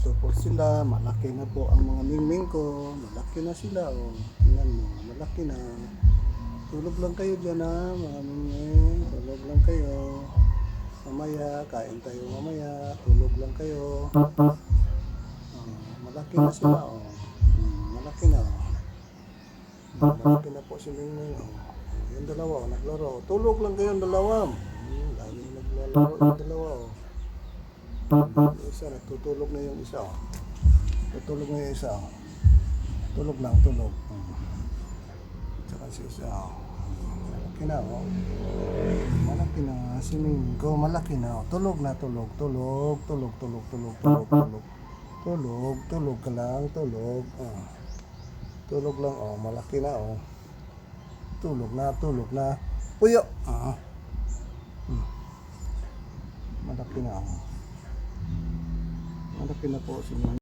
Ito po sila, malaki na po ang mga mingming ko. Malaki na sila, oh. Tingnan mo, malaki na. Tulog lang kayo dyan, ha, mga mingming. Tulog lang kayo. Mamaya, kain tayo mamaya. Tulog lang kayo. Malaki na sila, oh. Malaki na, oh. Malaki na po si mingming, oh. Yung dalawa, oh, naglaro. Tulog lang kayo yung dalawa. Laging naglalaro yung dalawa, oh. Yung isa, natutulog na yung isa, oh. Tutulog na yung isa, oh. Tulog lang, tulog. Tsaka si isa, oh. Malaki na, oh. Malaki na, si Minggo, malaki na, oh. Tulog na, tulog, tulog, tulog, tulog, tulog, tulog, tulog. Tulog, tulog ka lang, tulog. Tulog lang, oh. Malaki na, oh. Tulog na, tulog na. Puyo! Malaki na, oh. Malaki na po si Minggo.